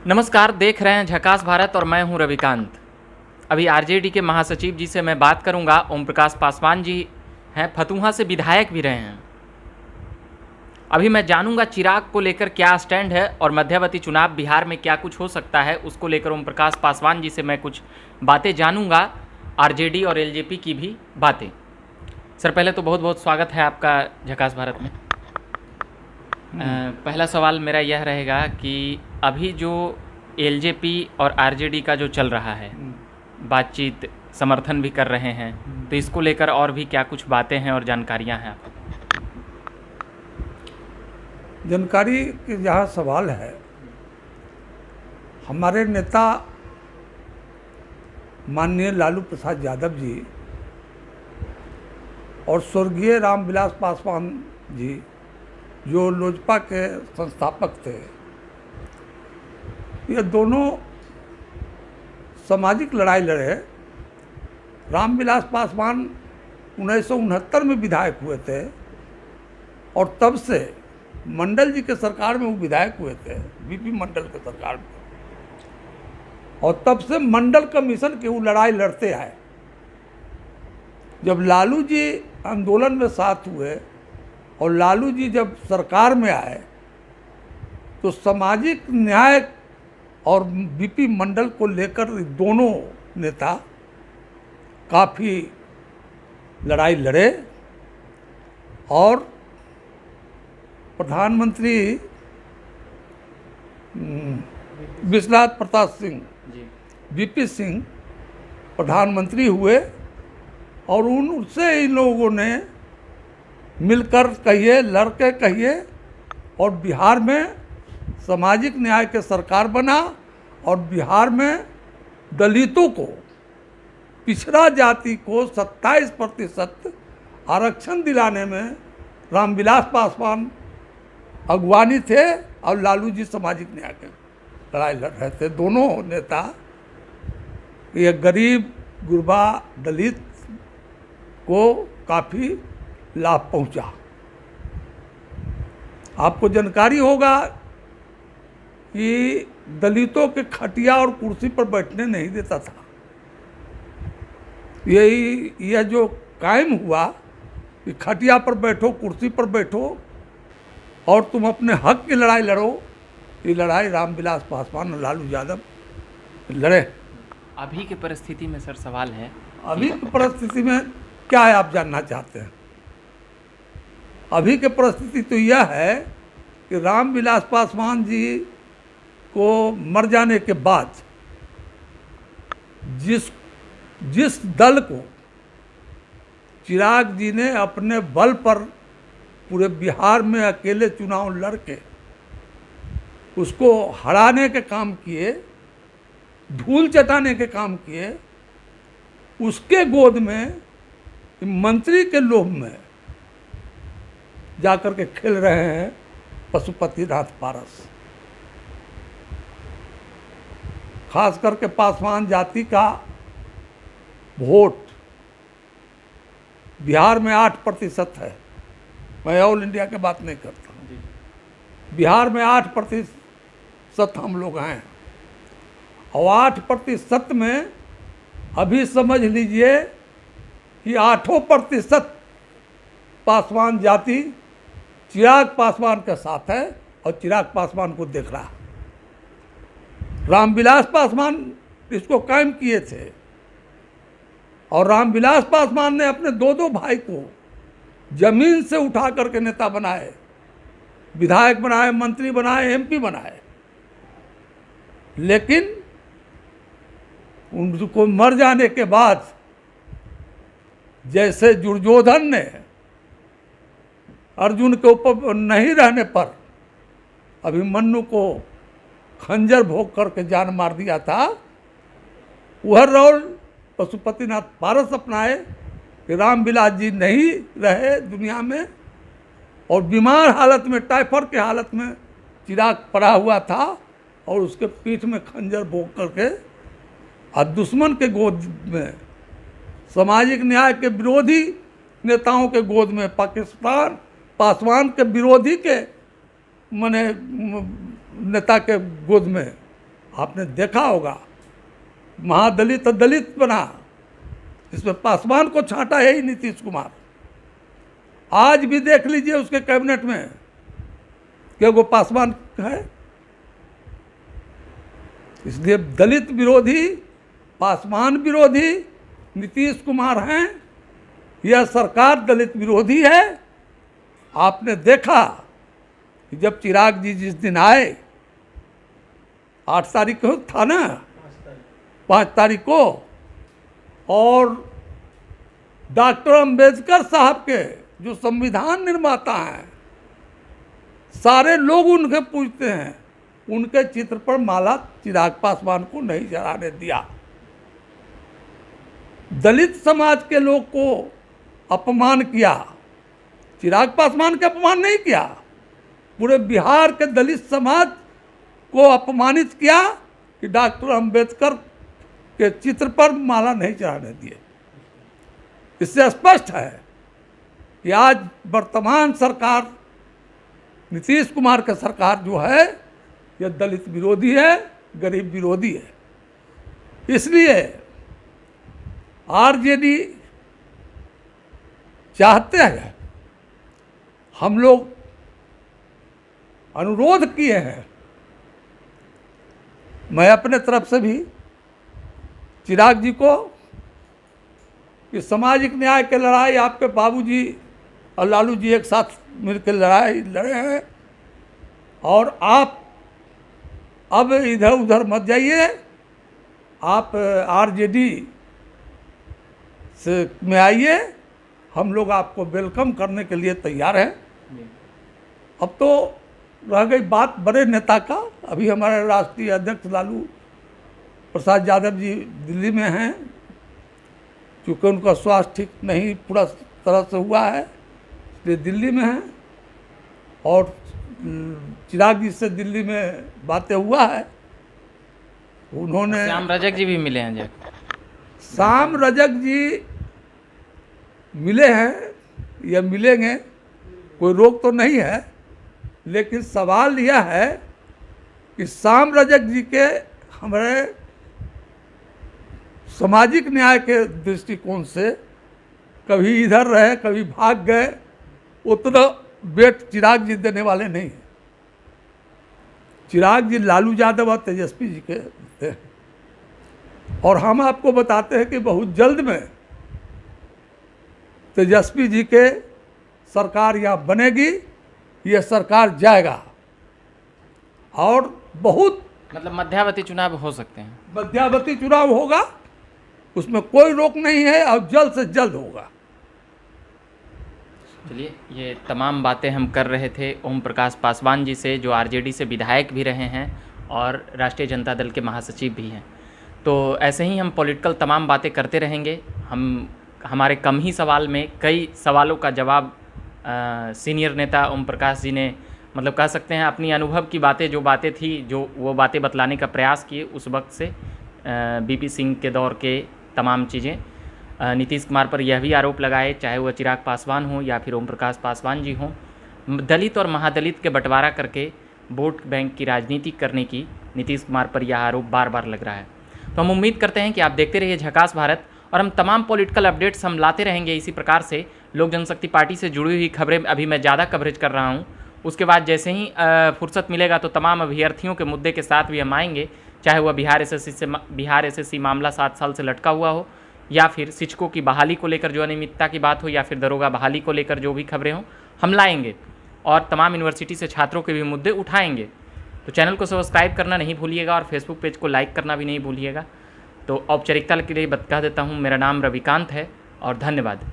नमस्कार, देख रहे हैं झकास भारत और मैं हूं रविकांत। अभी आरजेडी के महासचिव जी से मैं बात करूंगा। ओम प्रकाश पासवान जी हैं, फतुहा से विधायक भी रहे हैं। अभी मैं जानूंगा चिराग को लेकर क्या स्टैंड है और मध्यावधि चुनाव बिहार में क्या कुछ हो सकता है, उसको लेकर ओम प्रकाश पासवान जी से मैं कुछ बातें जानूंगा, आरजेडी और एलजेपी की भी बातें। सर, पहले तो बहुत बहुत स्वागत है आपका झकास भारत में। पहला सवाल मेरा यह रहेगा कि अभी जो एलजेपी और आरजेडी का जो चल रहा है, बातचीत, समर्थन भी कर रहे हैं, तो इसको लेकर और भी क्या कुछ बातें हैं और जानकारियां हैं आपको? जानकारी के जहाँ सवाल है, हमारे नेता माननीय लालू प्रसाद यादव जी और स्वर्गीय रामविलास पासवान जी, जो लोजपा के संस्थापक थे, ये दोनों सामाजिक लड़ाई लड़े। रामविलास पासवान 1969 में विधायक हुए थे और तब से मंडल जी के सरकार में वो विधायक हुए थे, बीपी मंडल के सरकार में, और तब से मंडल कमीशन की वो लड़ाई लड़ते आए। जब लालू जी आंदोलन में साथ हुए और लालू जी जब सरकार में आए तो सामाजिक न्याय और बीपी मंडल को लेकर दोनों नेता काफ़ी लड़ाई लड़े और प्रधानमंत्री विश्वनाथ प्रताप सिंह, वीपी सिंह प्रधानमंत्री हुए और उनसे इन लोगों ने मिलकर कहिए, लड़के कहिए, और बिहार में सामाजिक न्याय के सरकार बना और बिहार में दलितों को, पिछड़ा जाति को 27% आरक्षण दिलाने में रामविलास पासवान अगवानी थे और लालू जी सामाजिक न्याय के लड़ाई लड़ रहे थे। दोनों नेता, ये गरीब गुरबा दलित को काफ़ी लाभ पहुंचा। आपको जानकारी होगा कि दलितों के खटिया और कुर्सी पर बैठने नहीं देता था। यह जो कायम हुआ कि खटिया पर बैठो, कुर्सी पर बैठो और तुम अपने हक की लड़ाई लड़ो, ये लड़ाई रामविलास पासवान और लालू यादव लड़े। अभी की परिस्थिति में सर सवाल है, अभी की परिस्थिति में क्या है आप जानना चाहते हैं? अभी की परिस्थिति तो यह है कि रामविलास पासवान जी को मर जाने के बाद जिस दल को चिराग जी ने अपने बल पर पूरे बिहार में अकेले चुनाव लड़के उसको हराने के काम किए, धूल चटाने के काम किए, उसके गोद में मंत्री के लोभ में जाकर के खेल रहे हैं पशुपतिनाथ पारस। खास करके पासवान जाति का वोट बिहार में 8% है। मैं ऑल इंडिया की बात नहीं करता हूँ, बिहार में 8% हम लोग हैं और 8% में अभी समझ लीजिए कि 8% पासवान जाति चिराग पासवान के साथ है और चिराग पासवान को देख रहा है। रामविलास पासवान इसको कायम किए थे और रामविलास पासवान ने अपने दो भाई को जमीन से उठा करके नेता बनाए, विधायक बनाए, मंत्री बनाए, एमपी बनाए। लेकिन उनको मर जाने के बाद जैसे दुर्योधन ने अर्जुन के ऊपर नहीं रहने पर अभिमन्यु को खंजर भोग करके जान मार दिया था, वह रोल पशुपतिनाथ पारस अपनाए कि रामविलास जी नहीं रहे दुनिया में और बीमार हालत में, टाइफाइड के हालत में चिराग पड़ा हुआ था और उसके पीठ में खंजर भोग करके और दुश्मन के गोद में, सामाजिक न्याय के विरोधी नेताओं के गोद में, पाकिस्तान पासवान के विरोधी के मने नेता के गोद में आपने देखा होगा महादलित दलित बना, इसमें पासवान को छांटा है ही नीतीश कुमार। आज भी देख लीजिए उसके कैबिनेट में कि वो पासवान है। इसलिए दलित विरोधी, पासवान विरोधी नीतीश कुमार हैं। यह सरकार दलित विरोधी है। आपने देखा कि जब चिराग जी जिस दिन आए, 8 तारीख को था ना, 5 तारीख को, और डॉक्टर अंबेडकर साहब के जो संविधान निर्माता हैं, सारे लोग उनके पूजते हैं, उनके चित्र पर माला चिराग पासवान को नहीं चढ़ाने दिया। दलित समाज के लोग को अपमान किया, चिराग पासवान का अपमान नहीं किया, पूरे बिहार के दलित समाज को अपमानित किया कि डॉक्टर अंबेडकर के चित्र पर माला नहीं चढ़ाने दिए। इससे स्पष्ट है कि आज वर्तमान सरकार, नीतीश कुमार की सरकार जो है, यह दलित विरोधी है, गरीब विरोधी है। इसलिए आरजेडी चाहते हैं, हम लोग अनुरोध किए हैं, मैं अपने तरफ से भी चिराग जी को, कि सामाजिक न्याय की लड़ाई आपके बाबूजी और लालू जी एक साथ मिलकर लड़ाई लड़े हैं, और आप अब इधर उधर मत जाइए। आप आरजेडी से में आइए, हम लोग आपको वेलकम करने के लिए तैयार हैं। अब तो रह गई बात बड़े नेता का। अभी हमारे राष्ट्रीय अध्यक्ष लालू प्रसाद यादव जी दिल्ली में हैं, क्योंकि उनका स्वास्थ्य ठीक नहीं पूरा तरह से हुआ है, इसलिए दिल्ली में हैं। और चिराग जी से दिल्ली में बातें हुआ है, उन्होंने श्याम रजक जी भी मिले हैं जी। श्याम रजक जी मिले हैं या मिलेंगे, कोई रोक तो नहीं है, लेकिन सवाल यह है कि श्याम रजक जी के हमारे सामाजिक न्याय के दृष्टिकोण से कभी इधर रहे, कभी भाग गए, उतना वेट चिराग जी देने वाले नहीं हैं। चिराग जी लालू यादव और तेजस्वी जी के थे, और हम आपको बताते हैं कि बहुत जल्द में तेजस्वी जी के सरकार यहाँ बनेगी, ये सरकार जाएगा, और बहुत मतलब मध्यावधि चुनाव हो सकते हैं। मध्यावधि चुनाव होगा, उसमें कोई रोक नहीं है, और जल्द से जल्द होगा। चलिए, ये तमाम बातें हम कर रहे थे ओम प्रकाश पासवान जी से, जो आरजेडी से विधायक भी रहे हैं और राष्ट्रीय जनता दल के महासचिव भी हैं। तो ऐसे ही हम पॉलिटिकल तमाम बातें करते रहेंगे। हमारे कम ही सवाल में कई सवालों का जवाब सीनियर नेता ओम प्रकाश जी ने, मतलब कह सकते हैं अपनी अनुभव की बातें, जो बातें थी, जो वो बातें बतलाने का प्रयास किए उस वक्त से। बीपी सिंह के दौर के तमाम चीज़ें नीतीश कुमार पर यह भी आरोप लगाए, चाहे वह चिराग पासवान हो या फिर ओम प्रकाश पासवान जी हों, दलित और महादलित के बंटवारा करके वोट बैंक की राजनीति करने की नीतीश कुमार पर यह आरोप बार बार लग रहा है। तो हम उम्मीद करते हैं कि आप देखते रहिए झकास भारत, और हम तमाम पॉलिटिकल अपडेट्स हम लाते रहेंगे इसी प्रकार से। लोक जनशक्ति पार्टी से जुड़ी हुई खबरें अभी मैं ज़्यादा कवरेज कर रहा हूँ। उसके बाद जैसे ही फुर्सत मिलेगा तो तमाम अभ्यर्थियों के मुद्दे के साथ भी हम आएंगे, चाहे वह बिहार एसएससी मामला 7 साल से लटका हुआ हो, या फिर शिक्षकों की बहाली को लेकर जो अनियमितता की बात हो, या फिर दरोगा बहाली को लेकर जो भी खबरें हों हम लाएंगे, और तमाम यूनिवर्सिटी से छात्रों के भी मुद्दे उठाएंगे। तो चैनल को सब्सक्राइब करना नहीं भूलिएगा, और फेसबुक पेज को लाइक करना भी नहीं भूलिएगा। तो औपचारिकता के लिए बता देता हूँ, मेरा नाम रविकांत है, और धन्यवाद।